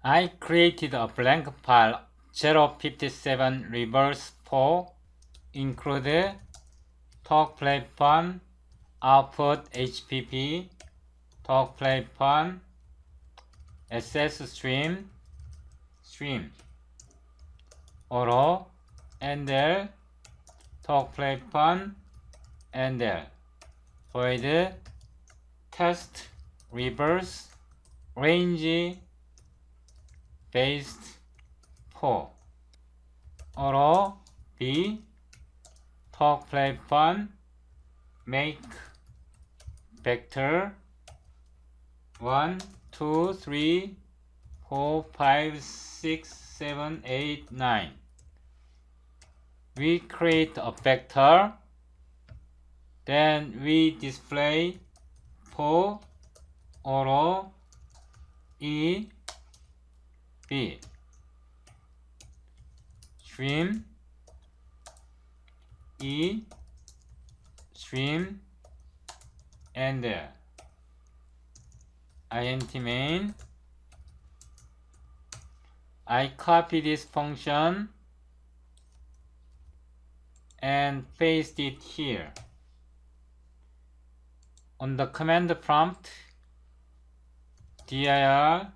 I created a blank file 057 reverse 4 include talk play fun, output HPP, talk play fun, SS stream, auto, ender, talk play fun, ender, void, test, reverse, range, based, 4, auto, B, talk play fun, make, vector, 1, 2, 3, 4, 5, 6, 7, 8, 9. We create a vector, then we display for auto E B stream E stream and int main. I copy this function and paste it here. On the command prompt, dir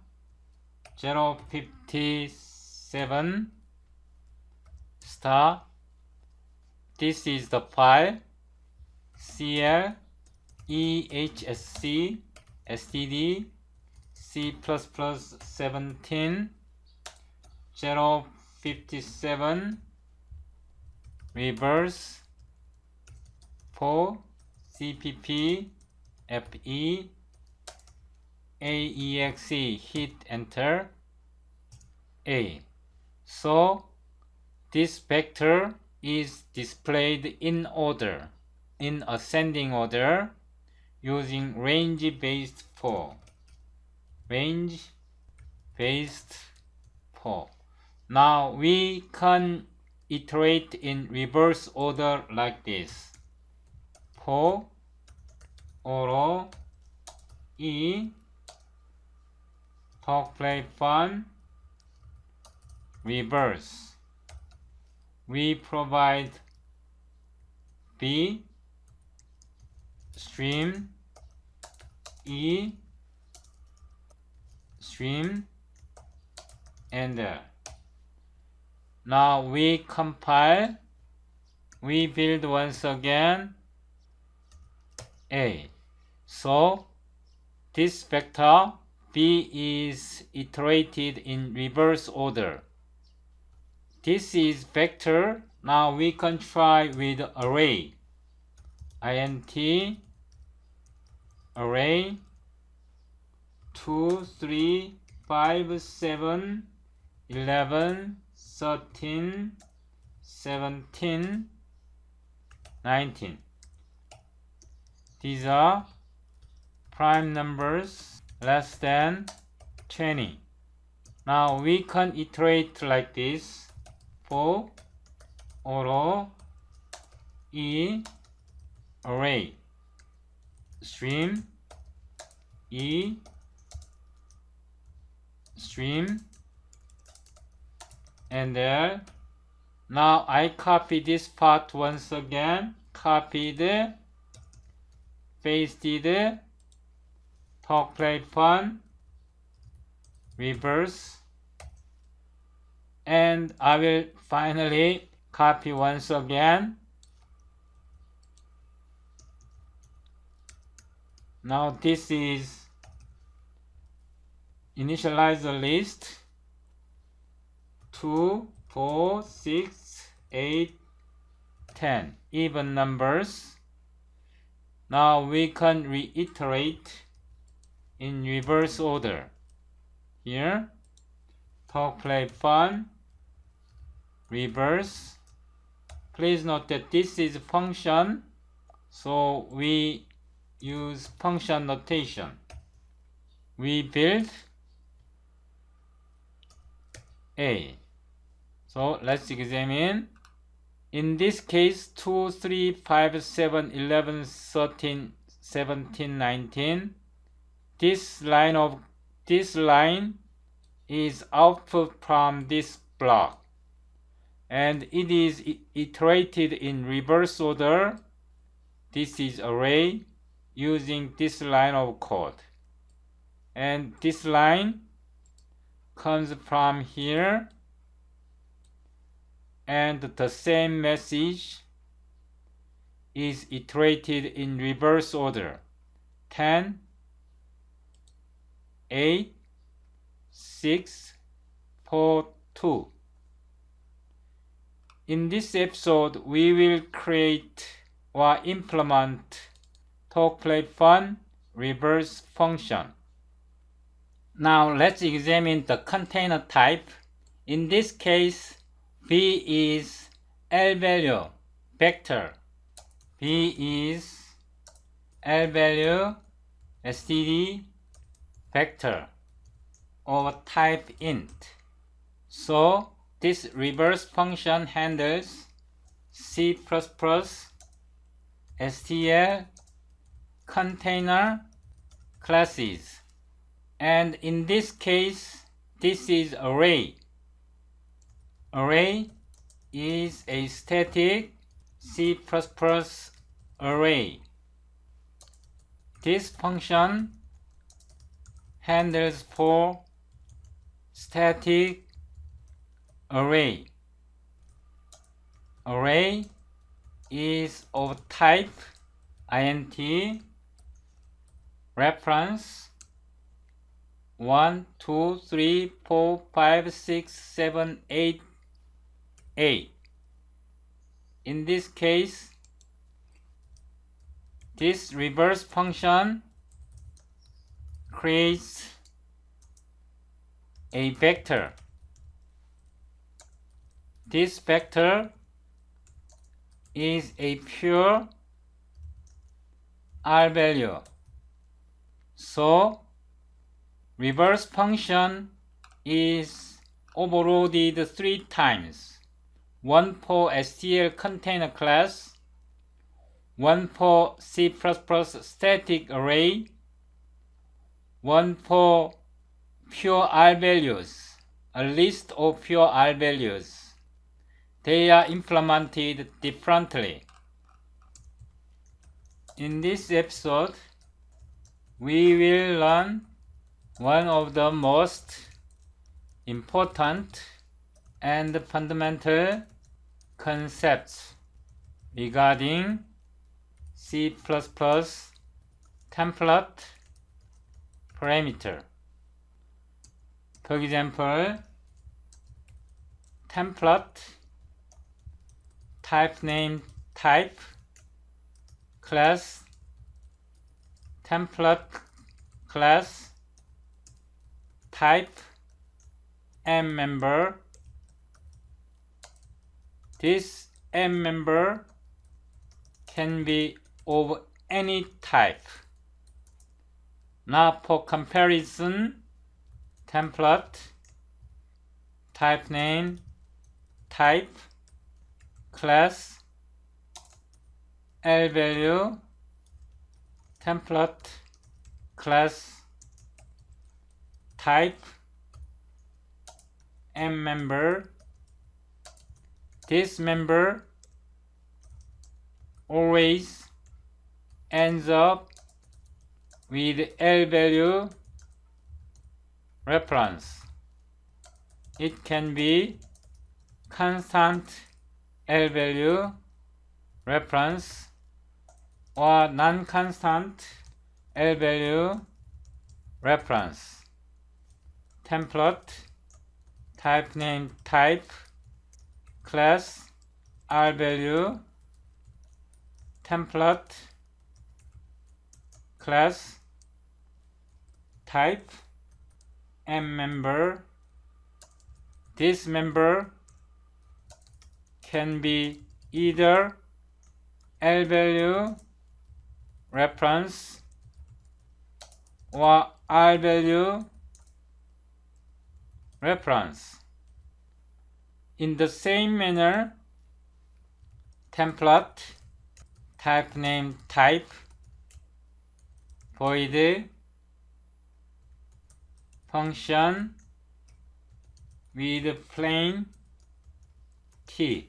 057 star. This is the file cl ehsc std c++ 17 057 reverse 4 cpp fe aexe, hit enter a. So this vector is displayed in order, in ascending order, using range based 4. Range based 4. Now we can iterate in reverse order like this. For auto E talk play fun reverse. We provide B stream E stream enter. Now we compile, we build once again A. So this vector B is iterated in reverse order. This is vector. Now we can try with array. int array 2, 3, 5, 7, 11, 13, 17, 19. These are prime numbers less than 20. Now we can iterate like this. For auto E array stream E stream and there. Now I copy this part once again, copied, pasted, talk play fun reverse, and I will finally copy once again. Now this is initialize a list 2, 4, 6, 8, 10 even numbers. Now we can reiterate in reverse order. Here talk play fun reverse. Please note that this is function, so we use function notation. We build A. So let's examine. In this case 2, 3, 5, 7, 11, 13, 17, 19. This line is output from this block, and it is iterated in reverse order. This is array using this line of code, and this line comes from here, and the same message is iterated in reverse order. 10, 8, 6, 4, 2. In this episode, we will create or implement TalkPlayFun reverse function. Now let's examine the container type. In this case, B is L-value vector. B is L-value std vector of type int. So this reverse function handles C++ STL container classes, and in this case this is array. Array is a static C++ array. This function handles for static array. Array is of type int reference 1, 2, 3, 4, 5, 6, 7, 8, 8. In this case, this reverse function creates a vector. This vector is a pure R value. So reverse function is overloaded 3 times. One for STL container class, one for C++ static array, one for pure R values, a list of pure R values. They are implemented differently. In this episode, we will learn one of the most important and fundamental concepts regarding C++ template parameter. For example, template, type name type, class, template class, type, member. This member can be of any type. Now for comparison, template, type name, type, class, L-value, template, class, type, member. This member always ends up with L-value reference. It can be constant L-value reference or non-constant L-value reference. Template, type name type, class, R-value, template, class, type, member. This member can be either L-value reference or R-value reference. In the same manner, template, type name type, void function with plain T,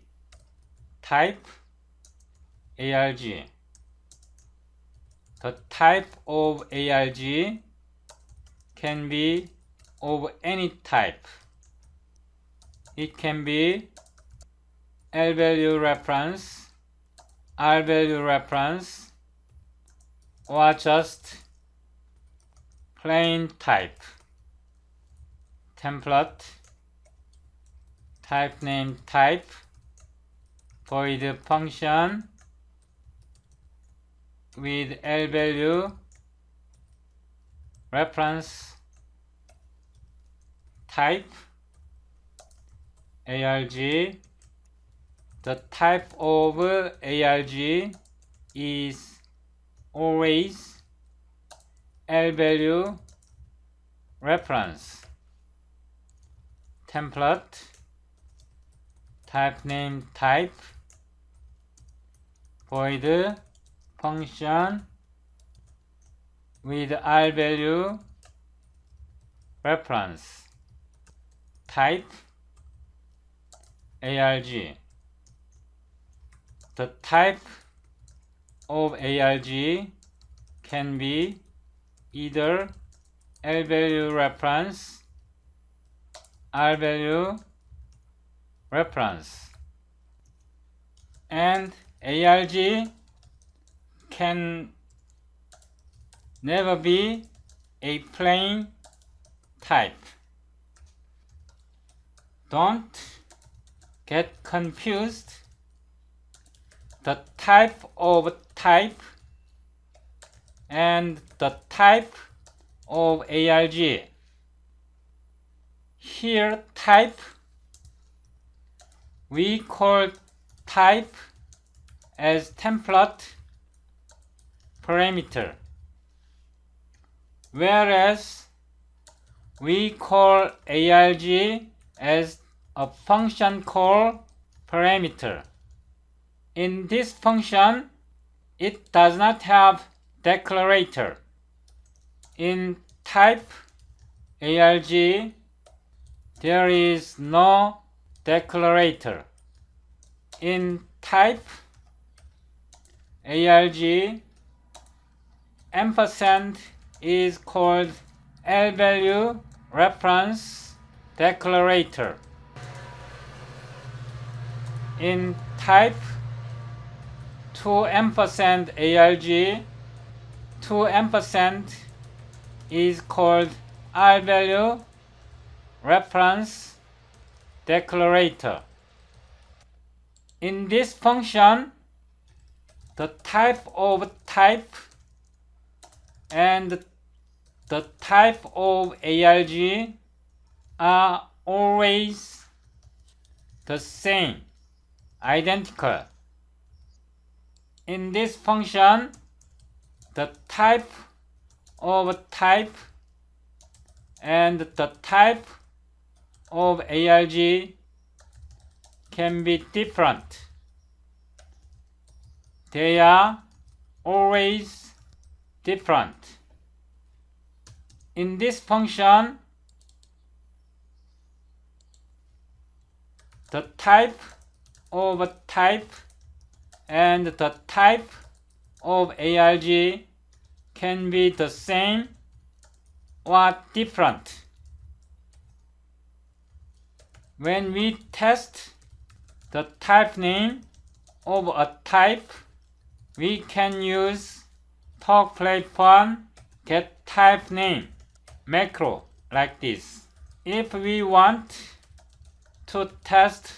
type ARG. The type of ARG can be of any type. It can be L-value reference, R-value reference, or just plain type. Template, type name type, void function with L-value reference type ARG. The type of ARG is always L-value reference. Template, type name type, void function with R-value reference type ARG. The type of ARG can be either L-value reference, R-value reference, and ARG can never be a plain type. Don't get confused. The type of type and the type of ARG. Here type, we call type as template parameter, whereas we call ARG as a function call parameter. In this function, it does not have declarator. In type ARG, there is no declarator. In type ARG, ampersand is called L-value reference declarator. In type 2 ampersand ARG, 2 ampersand is called R-value reference declarator. In this function, the type of type and the type of ARG are always the same, identical. In this function, the type of type and the type of ARG can be different. They are always different. In this function, the type of type and the type of ARG can be the same or different. When we test the type name of a type, we can use TalkPlay get type name macro like this. If we want to test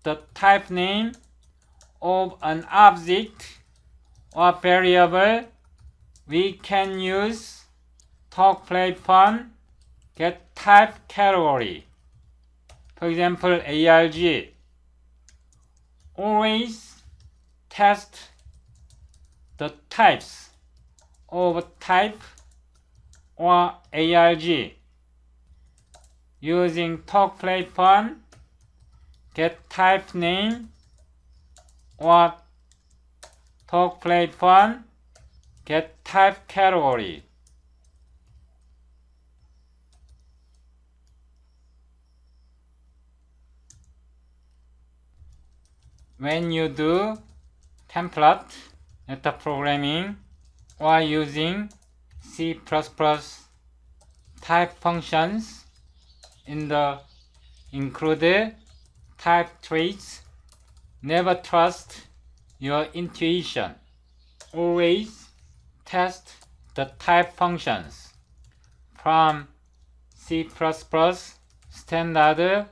the type name of an object or variable, we can use TalkPlay get type category. For example, ARG. Always test the types of type or ARG using TalkPlay get type name or TalkPlay get type category. when you do template metaprogramming or using C++ type functions in the included type traits, never trust your intuition. Always test the type functions from C++ standard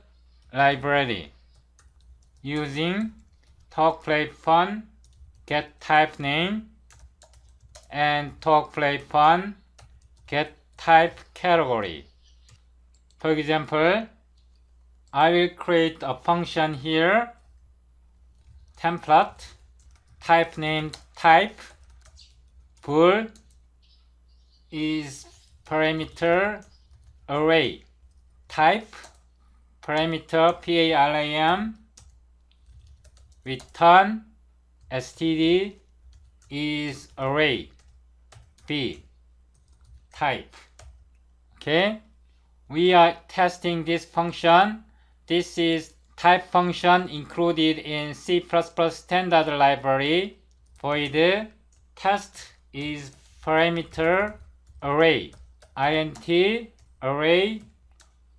library using talk play fun get type name and talk play fun get type category. For example, I will create a function here, template, type name type, bool is parameter array, type parameter PARAM, return std is array, b type. Okay, we are testing this function. This is type function included in C++ standard library. Void test is parameter array, int array.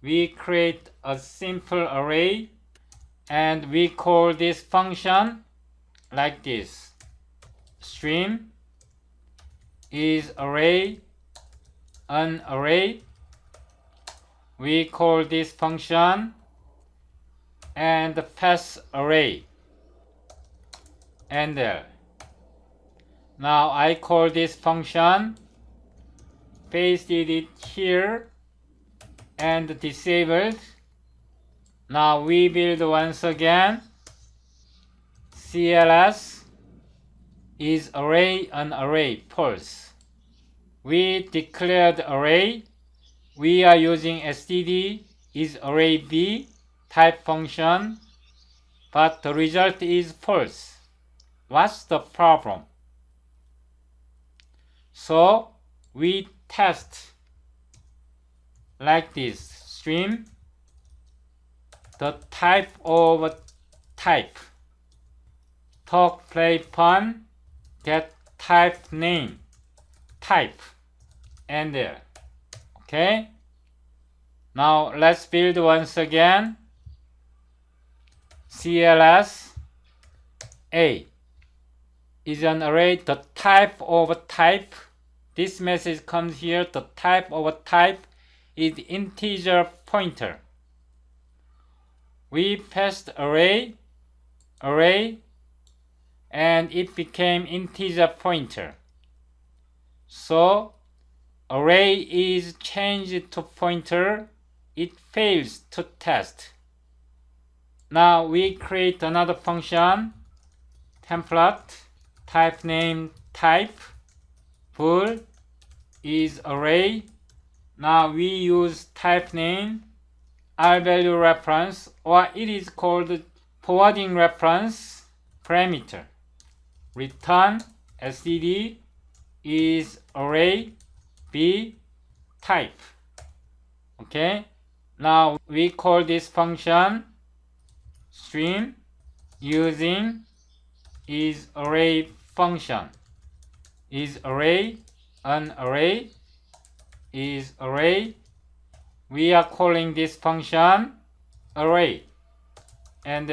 We create a simple array and we call this function like this. Stream is array, an array. We call this function and pass array. Enter. Now I call this function, pasted it here and disabled. Now we build once again. CLS is array, an array, false. We declared array. We are using std is array b type function, but the result is false. What's the problem? So we test like this. Stream the type of type. Talk play fun get type name type. Enter. Okay. Now let's build once again. CLS A is an array. The type of type. This message comes here. The type of type is integer pointer. We passed array, and it became integer pointer. So array is changed to pointer. It fails to test. Now we create another function, template, type name type, bool is array. Now we use type name, r-value reference, or it is called forwarding reference parameter. Return std is array, b type. Okay. Now we call this function stream using is array function. Is array, an array, is array. We are calling this function array. And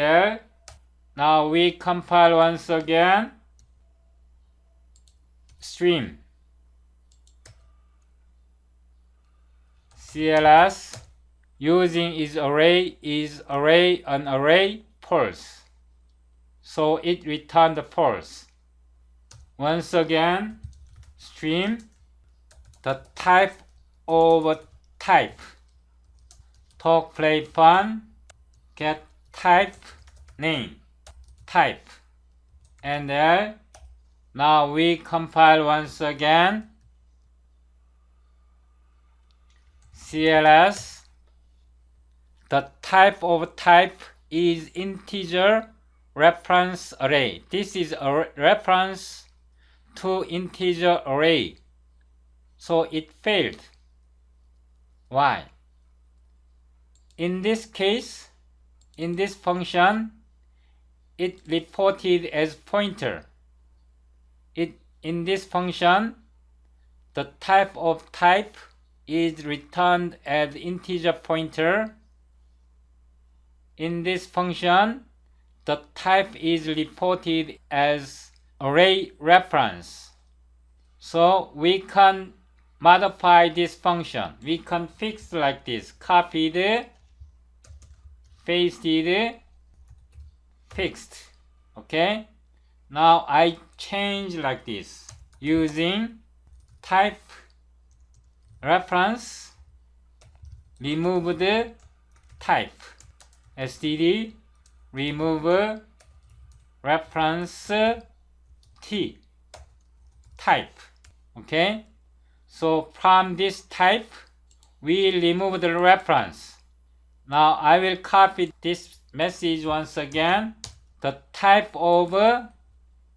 now we compile once again. Stream CLS using is array, an array, false. So it returned false. Once again, stream the type of type. Talk play fun get type name type. And now we compile once again. CLS the type of type is integer reference array. This is a reference to integer array. So it failed. Why? In this case, in this function, it reported as pointer. In this function, the type of type is returned as integer pointer. In this function, the type is reported as array reference. So we can modify this function. We can fix like this: copied, pasted, fixed. Okay. Now I change like this using type reference remove the type std remove reference t type. Okay, so from this type we remove the reference. Now I will copy this message once again. The type of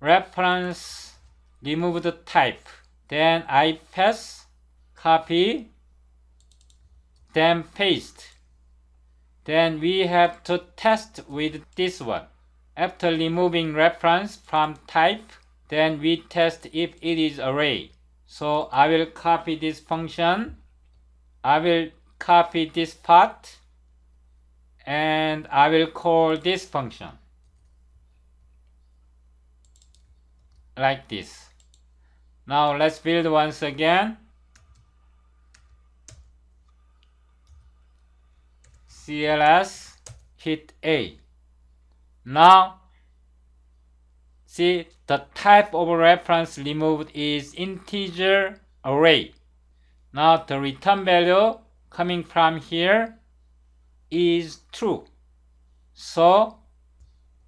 reference remove the type. Then I pass, copy, then paste. Then we have to test with this one. After removing reference from type, then we test if it is array. So I will copy this function. I will copy this part and I will call this function like this. Now let's build once again. CLS hit A. Now see, the type of reference removed is integer array. Now the return value coming from here is true. So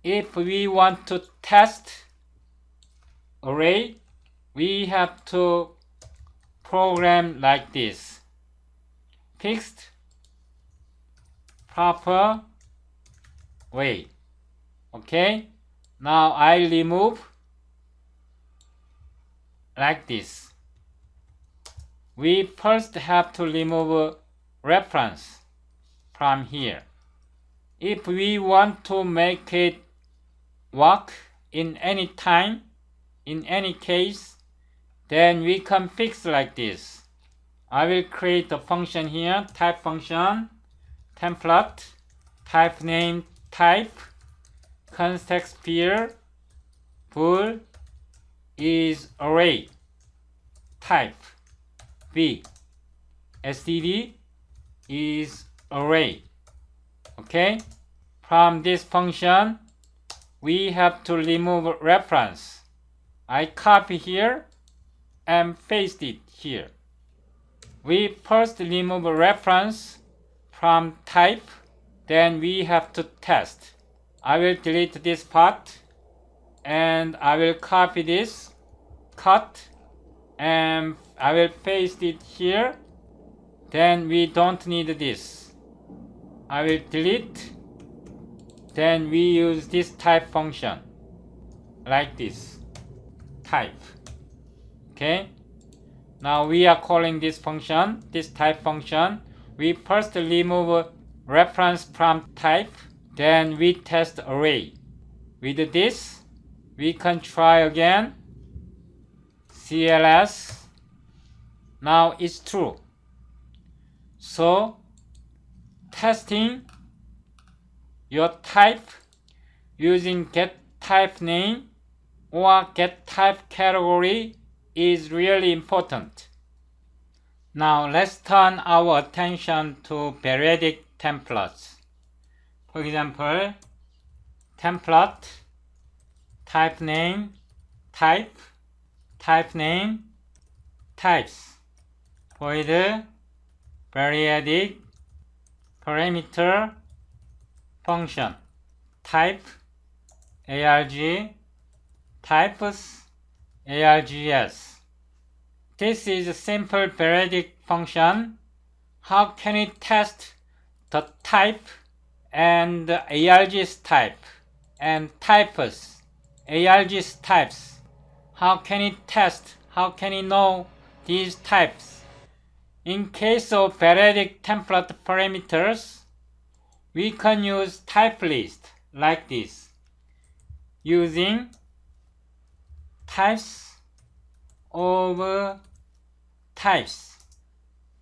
if we want to test array, we have to program like this: fixed proper way. Okay, now I remove like this. We first have to remove reference from here. If we want to make it work in any time, in any case, then we can fix like this. I will create a function here, type function, template, type name type, context sphere, bool is array, type b, std is array. Okay, from this function we have to remove reference. I copy here and paste it here. We first remove reference from type, then we have to test. I will delete this part and I will copy this, cut, and I will paste it here. Then we don't need this. I will delete. Then we use this type function like this, type. Okay, now we are calling this function, this type function. We first remove reference from type, then we test array. With this, we can try again. CLS. Now it's true. So testing your type using get type name or get type category is really important. Now let's turn our attention to Paretic templates. For example, template, type name, type, type name, types, void, periodic, parameter, function, type, arg, types, args. This is a simple periodic function. How can it test the type and the arg's type and types, arg's types? How can it test? How can it know these types? In case of Paretic template parameters, we can use type list like this. using types of types.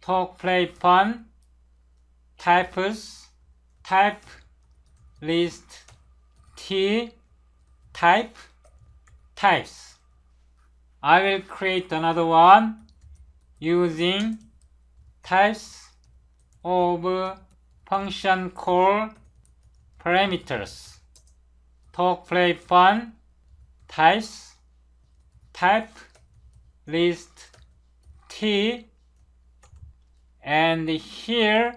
Talk, play, fun, types, type, list, t, type, types. I will create another one using types of function call parameters. Talk, play, fun, types, type, list, t, and here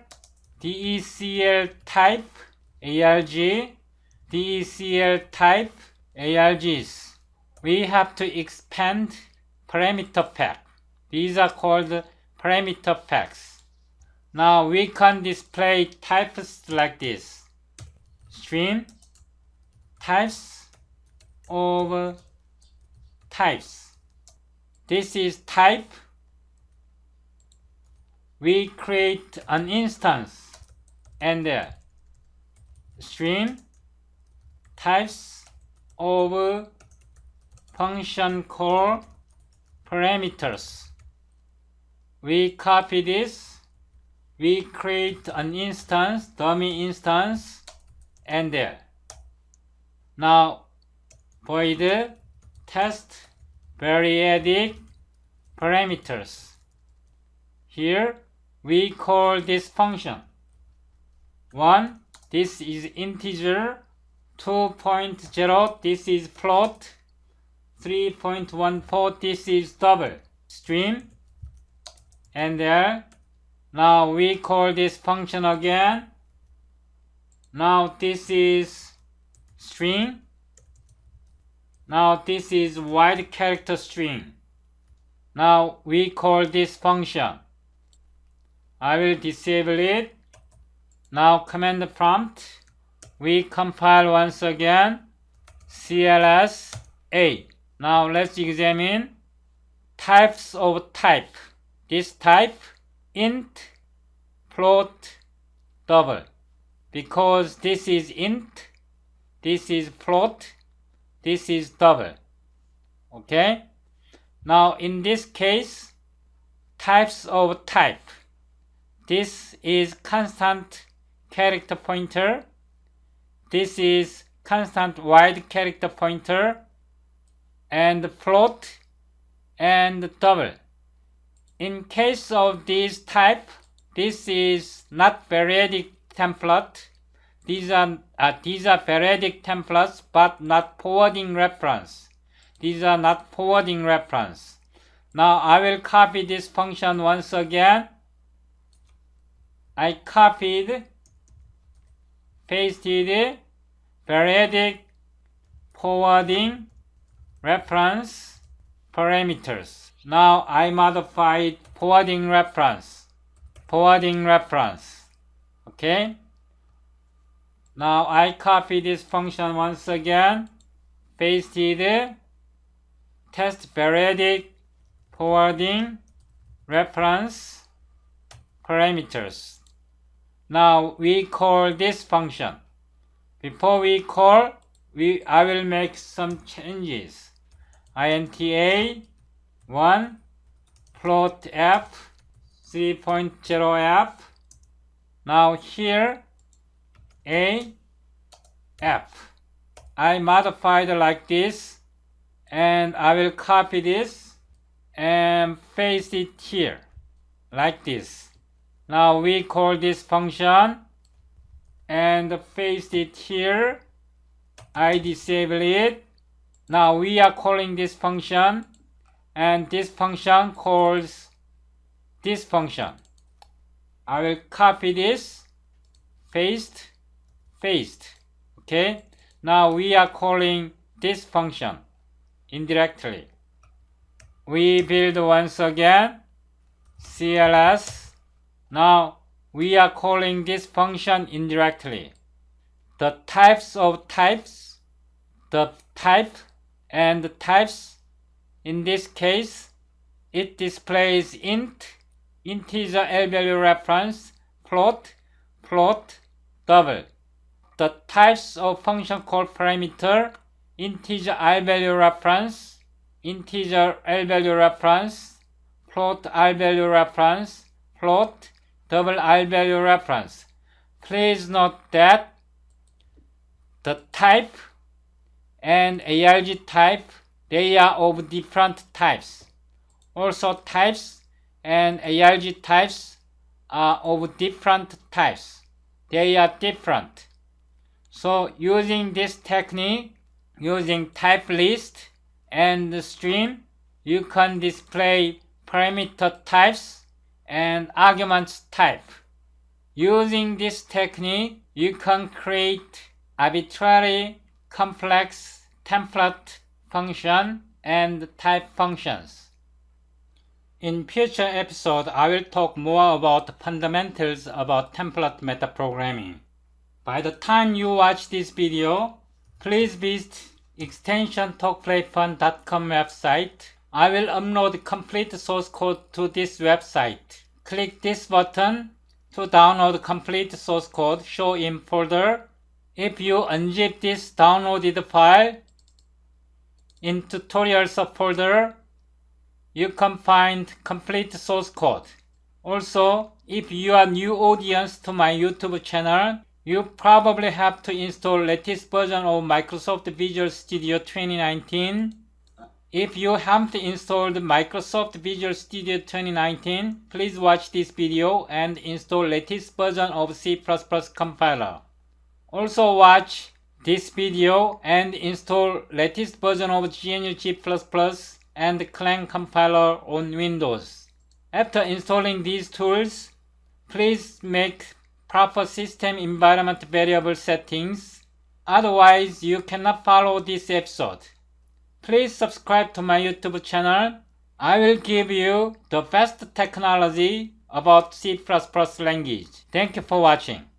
decl type arg, decl type args. We have to expand parameter pack. These are called parameter packs. Now we can display types like this. String types of types. This is type. We create an instance and string types of function call parameters. We copy this. We create an instance, dummy instance, and now void test periodic parameters. Here we call this function 1. This is integer. 2.0. This is float. 3.14. This is double. String. And now we call this function again. Now this is string. Now this is wide character string. Now we call this function. I will disable it. Now command prompt. We compile once again. CLS A. Now let's examine types of type. This type int, float, double. Because this is int, this is float, this is double. Okay? Now in this case, types of type. This is constant character pointer. This is constant wide character pointer and float and double. In case of this type, this is not periodic template. These are periodic templates but not forwarding reference. These are not forwarding reference. Now I will copy this function once again. I copied, pasted periodic forwarding reference parameters. Now I modified forwarding reference. Okay. Now I copy this function once again, pasted test periodic forwarding reference parameters. Now we call this function. Before we call, I will make some changes. INTA 1 float f 3.0 f. Now here a f. I modified like this, and I will copy this and paste it here like this. Now we call this function and paste it here. I disable it. Now we are calling this function, and this function calls this function. I will copy this, paste. Okay. Now we are calling this function indirectly. We build once again CLS. Now we are calling this function indirectly. The types of types, the type and the types, in this case, it displays int, integer L value reference, float, double. The types of function call parameter integer I-value reference, integer L-value reference, float I-value reference, float double I-value reference. Please note that the type and ARG type, they are of different types. Also types and ARG types are of different types. They are different. So using this technique, using type list and stream, you can display parameter types and arguments type. Using this technique, you can create arbitrary complex template function and type functions. In future episode, I will talk more about the fundamentals about template metaprogramming. By the time you watch this video, please visit extension.talkplayfun.com website. I will upload complete source code to this website. Click this button to download complete source code, show in folder. If you unzip this downloaded file in tutorials folder, you can find complete source code. Also, if you are new audience to my YouTube channel, you probably have to install latest version of Microsoft Visual Studio 2019. If you haven't installed Microsoft Visual Studio 2019, please watch this video and install latest version of C++ compiler. Also watch this video and install latest version of GNU G++ and Clang compiler on Windows. After installing these tools, please make proper system environment variable settings. Otherwise, you cannot follow this episode. Please subscribe to my YouTube channel. I will give you the best technology about C++ language. Thank you for watching.